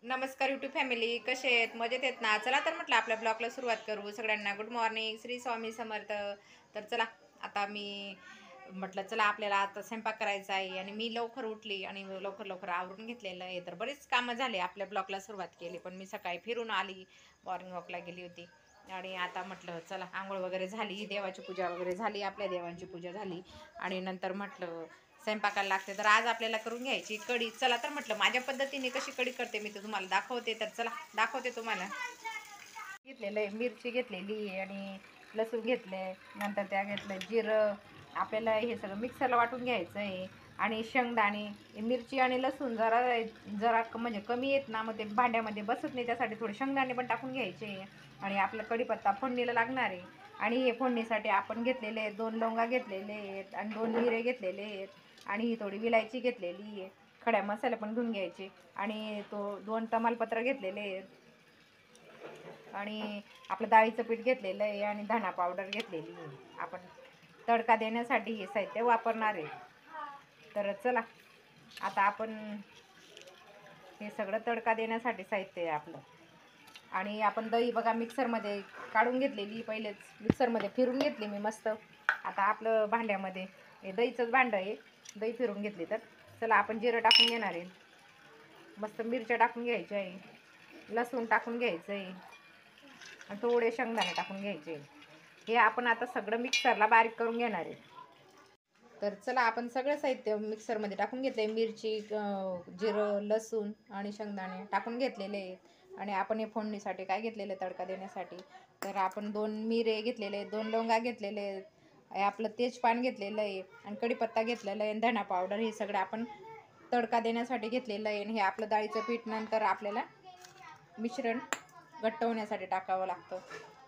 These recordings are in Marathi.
नमस्कार यूट्यूब फॅमिली, कसे आहेत? मजेत आहेत ना? चला तर म्हटलं आपल्या ब्लॉगला सुरुवात करू. सगळ्यांना गुड मॉर्निंग, श्री स्वामी समर्थ. तर चला, आता मी म्हटलं चला आपल्याला आता स्वयंपाक करायचा आहे आणि मी लवकर उठली आणि लवकर लवकर आवरून घेतलेलं आहे. तर बरेच कामं झाले, आपल्या ब्लॉगला सुरुवात केली. पण मी सकाळी फिरून आली, मॉर्निंग वॉकला गेली होती आणि आता म्हटलं चला आंघोळ वगैरे झाली, देवाची पूजा वगैरे झाली, आपल्या देवांची पूजा झाली आणि नंतर म्हटलं स्वयंपाकाला लागते. तर आज आपल्याला करून घ्यायची कढी. चला तर म्हटलं माझ्या पद्धतीने कशी कढी करते मी तर तुम्हाला दाखवते. तर चला दाखवते तुम्हाला. घेतलेलं आहे, मिरची घेतलेली आहे आणि लसूण घेतले, नंतर त्या घेतलं जिरं. आपल्याला हे सगळं मिक्सरला वाटून घ्यायचं आहे आणि शेंगदाणे. मिरची आणि लसूण जरा जरा म्हणजे कमी येत ना, मग ते भांड्यामध्ये बसत नाही, त्यासाठी थोडे शेंगदाणे पण टाकून घ्यायचे आणि आपला कढीपत्ता फोडणीला लागणार आहे. आणि हे फोडणीसाठी आपण घेतलेले आहेत 2 लवंगा घेतलेले आहेत आणि 2 मिरे घेतलेले आहेत आणि ही थोडी विलायची घेतलेली आहे. खड्या मसाले पण घेऊन घ्यायचे आणि 2 तमालपत्र घेतलेले आहेत आणि आपलं डाळीचं पीठ घेतलेलं आहे आणि धना पावडर घेतलेली आहे. आपण तडका देण्यासाठी हे साहित्य वापरणार आहे. तर चला आता आपण हे सगळं तडका देण्यासाठी साहित्य आहे आपलं. आणि आपण दही बघा मिक्सरमध्ये काढून घेतलेली, पहिलेच मिक्सरमध्ये फिरून घेतली मी मस्त. आता आपलं भांड्यामध्ये हे दहीचंच भांडं आहे, दही फिरून घेतली. तर चला आपण जिरं टाकून घेणार आहे, मस्त मिरच्या टाकून घ्यायच्या आहे, लसूण टाकून घ्यायचं आहे आणि थोडे शेंगदाणे टाकून घ्यायचे. हे आपण आता सगळं मिक्सरला बारीक करून घेणार आहे. तर चला आपण सगळं साहित्य मिक्सरमध्ये टाकून घेतले. मिरची, जिरं, लसूण आणि शेंगदाणे टाकून घेतलेले आहेत आणि आपण हे फोडणीसाठी काय घेतलेलं तडका देण्यासाठी, तर आपण 2 मिरे घेतलेले आहेत, 2 लवंगा घेतलेले आहेत, आपलं तेजपान घेतलेलं आहे आणि कढीपत्ता घेतलेला आहे आणि धना पावडर. हे सगळं आपण तडका देण्यासाठी घेतलेलं आहे आणि हे आपलं डाळीचं पीठ नंतर आपल्याला मिश्रण घट्ट होण्यासाठी टाकावं लागतं.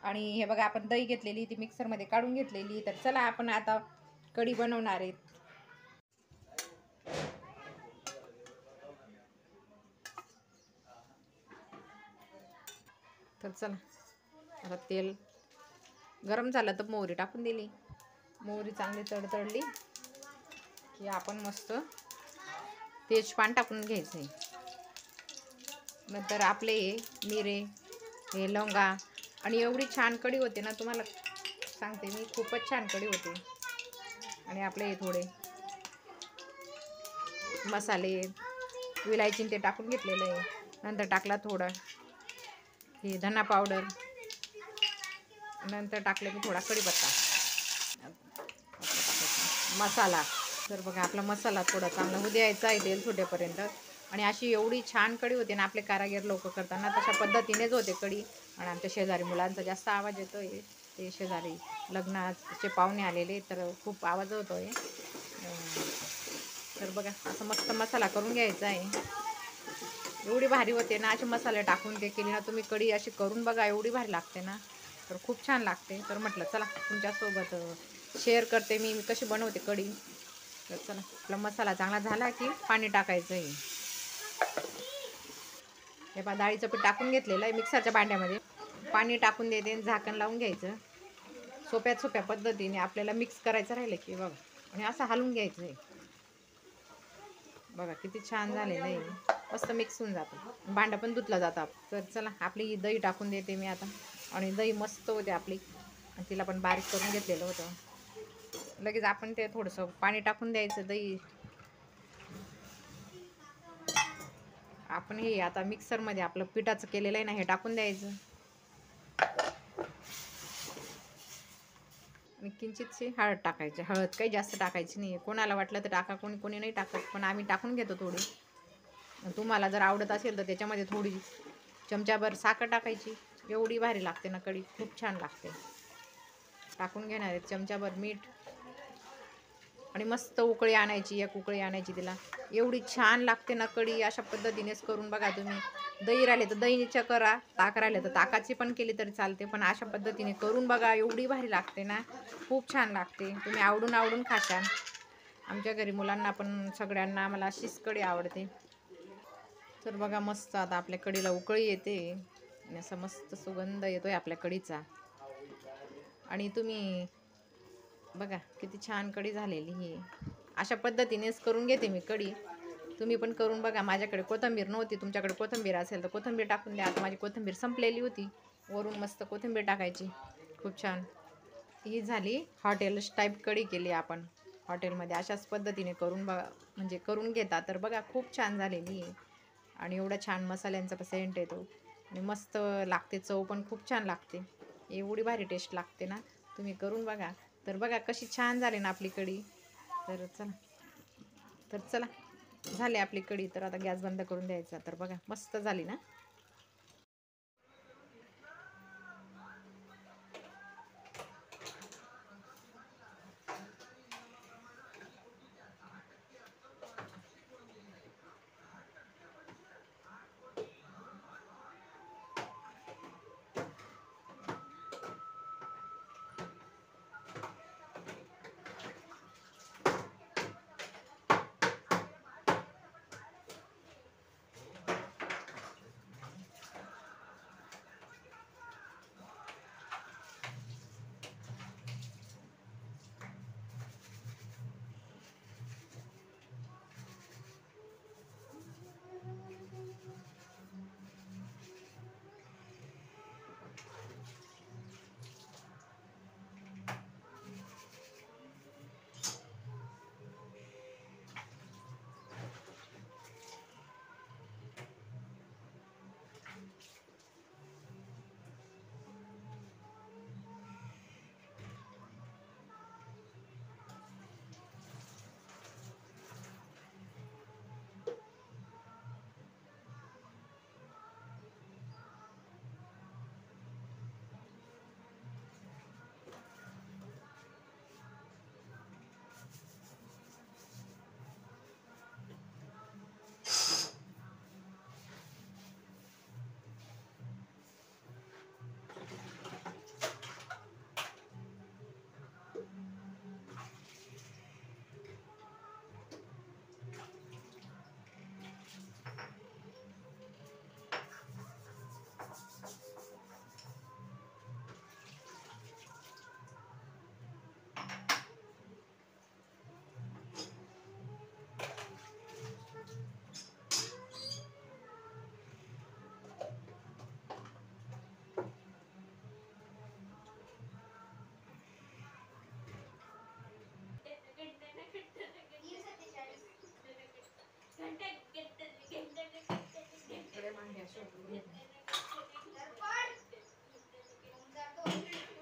आणि हे बघा आपण दही घेतलेली ती मिक्सरमध्ये काढून घेतलेली. तर चला आपण आता कढी बनवणार आहेत. तर चला आता तेल गरम झालं तर मोहरी टाकून दिली. मोहरी चांगली तडतडली की आपण मस्त तेजपान टाकून घ्यायचं आहे. नंतर आपले हे मिरे, हे लवंगा आणि एवढी छान कढी होते ना, तुम्हाला सांगते मी, खूपच छान कढी होते. आणि आपले हे थोडे मसाले विलायची ते टाकून घेतलेलं आहे. नंतर टाकला थोडा हे धना पावडर, नंतर टाकले मी थोडा कढीपत्ता, मसाला. तर बघा आपला मसाला थोडा चांगला होऊ द्यायचा आहे तेल सुटेपर्यंत. आणि अशी एवढी छान कढी होते ना, आपले कारागीर लोक करताना तशा पद्धतीनेच होते कढी. आणि आमच्या शेजारी मुलांचा जास्त आवाज येतो आहे, ते शेजारी लग्नाचे पाहुणे आलेले, तर खूप आवाज होतो आहे. तर बघा असं मस्त मसाला करून घ्यायचा आहे. एवढी भारी होते ना, असे मसाले टाकून ते केली ना तुम्ही कढी, अशी करून बघा, एवढी भारी लागते ना, तर खूप छान लागते. तर म्हटलं चला तुमच्यासोबत शेअर करते मी कशी बनवते कढी. तर चला आपला मसाला चांगला झाला की पाणी टाकायचं आहे. हे पहा डाळीचं पीठ टाकून घेतलेलं आहे मिक्सरच्या भांड्यामध्ये. पाणी टाकून देते आणि झाकण लावून घ्यायचं. सोप्या पद्धतीने आपल्याला मिक्स करायचं राहिलं की बघा, आणि असं हलवून घ्यायचं आहे. बघा किती छान झालेलं आहे, मस्त मिक्स होऊन जातं, भांडं पण धुतलं जातं. तर चला आपली दही टाकून देते मी आता. आणि दही मस्त होते आपली, आणि तिला पण बारीक करून घेतलेलं होतं. लगेच आपण ते थोडंसं पाणी टाकून द्यायचं. दही आपण हे आता मिक्सरमध्ये आपलं पिठाचं केलेलं आहे ना, हे टाकून द्यायचं. आणि किंचितशी हळद टाकायची. हळद काही जास्त टाकायची नाही, कोणाला वाटलं तर टाका, कोणी कोणी नाही टाकत, पण आम्ही टाकून घेतो थोडी. तुम्हाला जर आवडत असेल तर त्याच्यामध्ये थोडी चमचाभर साखर टाकायची. एवढी भारी लागते ना कढी, खूप छान लागते. टाकून घेणार आहे चमचाभर मीठ आणि मस्त उकळी आणायची, एक उकळी आणायची तिला. एवढी छान लागते ना कढी. अशा पद्धतीनेच करून बघा तुम्ही. दही राहिले तर दहीच्या करा, ताक राहिले तर ताकाची पण केली तरी चालते, पण अशा पद्धतीने करून बघा, एवढी भारी लागते ना, खूप छान लागते. तुम्ही आवडून खाशाल. आमच्या घरी मुलांना पण सगळ्यांना आम्हाला अशीच कढी आवडते. तर बघा मस्त आता आपल्या कढीला उकळी येते आणि असा मस्त सुगंध येतोय आपल्या कढीचा. आणि तुम्ही बघा किती छान कढी झालेली ही. अशा पद्धतीनेच करून घेते मी कढी. तुम्ही पण करून बघा. माझ्याकडे कोथिंबीर नव्हती, तुमच्याकडे कोथिंबीर असेल तर कोथिंबीर टाकून द्या. आता माझी कोथिंबीर संपलेली होती, वरून मस्त कोथिंबीर टाकायची. खूप छान. ही झाली हॉटेल टाईप कढी केली आपण हॉटेलमध्ये. अशाच पद्धतीने करून बघा, म्हणजे करून घेता तर बघा खूप छान झालेली आहे. आणि एवढा छान मसाल्यांचा सेंट येतो आणि मस्त लागते. चव पण खूप छान लागते. एवढी भारी टेस्ट लागते ना, तुम्ही करून बघा. तर बघा कशी छान झाली ना आपली कढी. तर चला झाली आपली कढी. तर आता गॅस बंद करून द्यायचा. तर बघा मस्त झाली ना.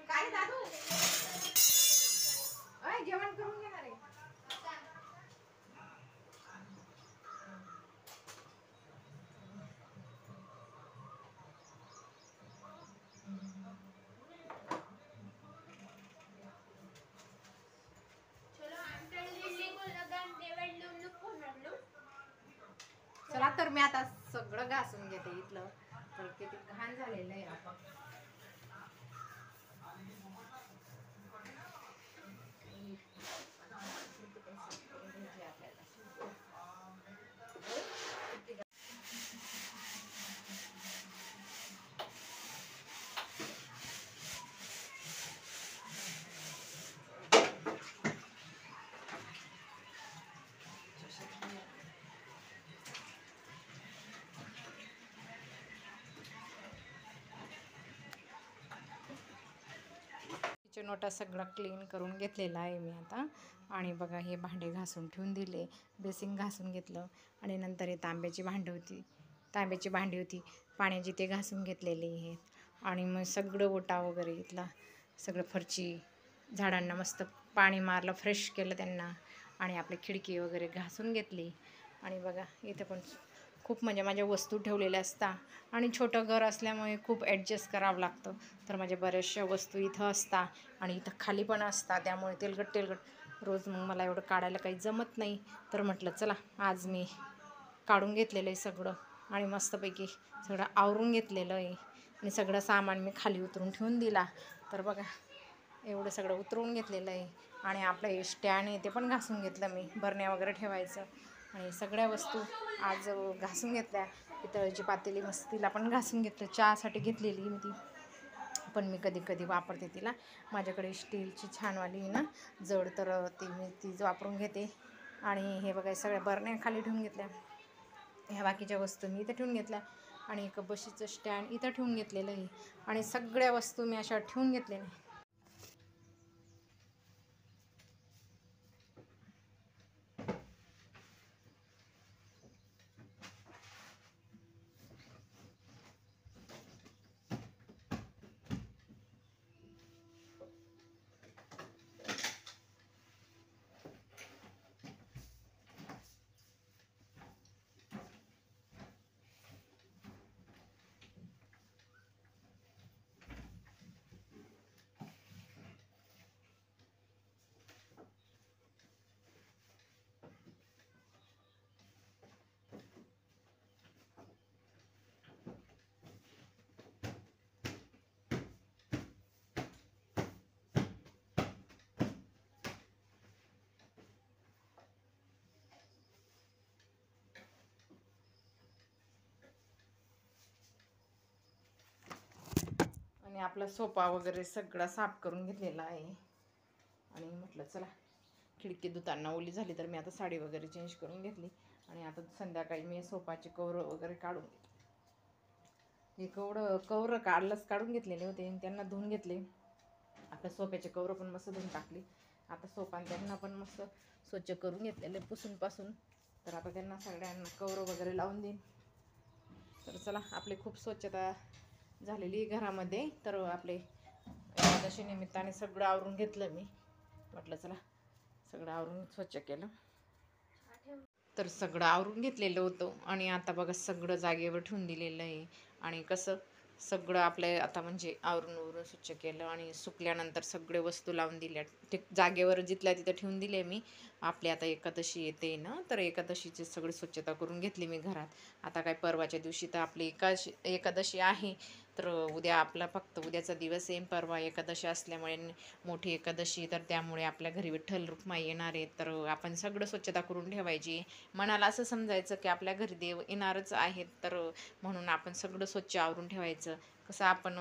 काय दादू जेवण करून घेणार आहे. चला तर मी आता सगळं घासून घेते इथलं. तर किती घाण झालेलं आहे आपण. किचन ओटा सगळं क्लीन करून घेतलेला आहे मी आता. आणि बघा हे भांडे घासून ठेवून दिले, बेसिंग घासून घेतलं. आणि नंतर हे तांब्याची भांडी होती पाण्याची, ते घासून घेतलेली आहे. आणि मग सगळं ओटा वगैरे इथला सगळं फरची झाडांना मस्त पाणी मारलं, फ्रेश केलं त्यांना. आणि आपली खिडकी वगैरे घासून घेतली. आणि बघा इथं पण खूप म्हणजे माझ्या वस्तू ठेवलेल्या असतात आणि छोटं घर असल्यामुळे खूप ॲडजस्ट करावं लागतं. तर माझ्या बऱ्याचशा वस्तू इथं असतात आणि इथं खाली पण असतात. त्यामुळे तेलकट रोज मग मला एवढं काढायला काही जमत नाही. तर म्हटलं चला आज मी काढून घेतलेलं आहे सगळं आणि मस्तपैकी सगळं आवरून घेतलेलं आहे. आणि सगळं सामान मी खाली उतरून ठेवून दिला. तर बघा एवढं सगळं उतरवून घेतलेलं आहे. आणि आपलं हे स्टँड आहे ते पण घासून घेतलं मी, बरण्या वगैरे ठेवायचं. आणि सगळ्या वस्तू आज घासून घेतल्या. पितळेची पातेली मस्त तिला पण घासून घेतलं. चहासाठी घेतलेली मी ती, पण मी कधी कधी वापरते तिला. माझ्याकडे स्टीलची छानवाली आहे ना जड, तर ती मी तीच वापरून घेते. आणि हे बघा सगळ्या बरण्या खाली ठेवून घेतल्या. ह्या बाकीच्या वस्तू मी इथं ठेवून घेतल्या आणि एक बशीचं स्टँड इथं ठेवून घेतलेलं आहे आणि सगळ्या वस्तू मी अशा ठेवून घेतलेल्या. आणि आपला सोफा वगैरे सगळा साफ करून घेतलेला आहे. आणि म्हटलं चला खिडकी धुताना ओली झाली तर मी आता साडी वगैरे चेंज करून घेतली आणि आता संध्याकाळी मी सोफाचे कवर वगैरे काढून हे कवर काढून घेतलेले होते आणि त्यांना धुवून घेतले. आता सोफ्याचे कवर पण मस्त धुवून टाकले. आता सोफा त्यांना पण मस्त स्वच्छ करून घेतलेले पुसून. तर आता त्यांना सगळ्यांना कवर वगैरे लावून देईन. तर चला आपली खूप स्वच्छता झालेली घरामध्ये. तर आपले एकादशी निमित्ताने सगळं आवरून घेतलं मी. म्हटलं चला सगळं आवरून स्वच्छ केलं. तर सगळं आवरून घेतलेलं होतं आणि आता बघा सगळं जागेवर ठेवून दिलेलं आहे. आणि कसं सगळं आपलं आता म्हणजे आवरून स्वच्छ केलं आणि सुकल्यानंतर सगळे वस्तू लावून दिल्या. ते जागेवर जिथल्या तिथं ठेवून दिले मी. आपली आता एकादशी येते ना, तर एकादशीची सगळी स्वच्छता करून घेतली मी घरात. आता काय परवाच्या दिवशी तर आपली एकादशी आहे. तर उद्या आपला फक्त उद्याचा दिवस आहे. परवा एकादशी असल्यामुळे मोठी एकादशी, तर त्यामुळे आपल्या घरी विठ्ठल रुक्माई येणार आहेत. तर आपण सगळं स्वच्छता करून ठेवायची. मनाला असं समजायचं की आपल्या घरी देव येणारच आहेत, तर म्हणून आपण सगळं स्वच्छ आवरून ठेवायचं. कसं आपण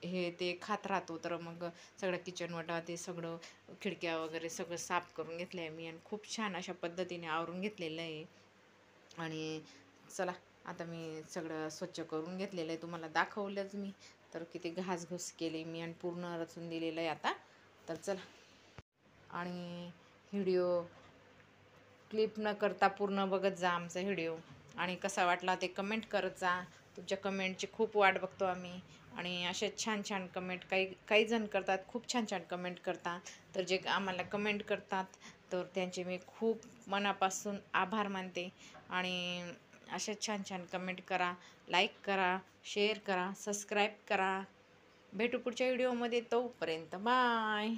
हे ते खात राहतो, तर मग सगळं किचन वटा ते सगळं खिडक्या वगैरे सगळं साफ करून घेतलं आहे मी आणि खूप छान अशा पद्धतीने आवरून घेतलेलं आहे. आणि चला आता मी सगळं स्वच्छ करून घेतलेलं आहे, तुम्हाला दाखवलंच मी. तर किती घासघूस केली मी आणि पूर्ण रचून दिलेलं आहे आता. तर चला आणि व्हिडिओ क्लिप न करता पूर्ण बघत जा आमचा व्हिडिओ आणि कसा वाटला ते कमेंट करत जा. तुमच्या कमेंटची खूप वाट बघतो आम्ही. आणि असे छान कमेंट काही जण करतात, खूप छान कमेंट करतात. तर जे आम्हाला कमेंट करतात तर त्यांचे मी खूप मनापासून आभार मानते. आणि असे छान कमेंट करा, लाईक करा, शेअर करा, सबस्क्राईब करा. भेटू पुढच्या व्हिडिओमध्ये. तोपर्यंत बाय.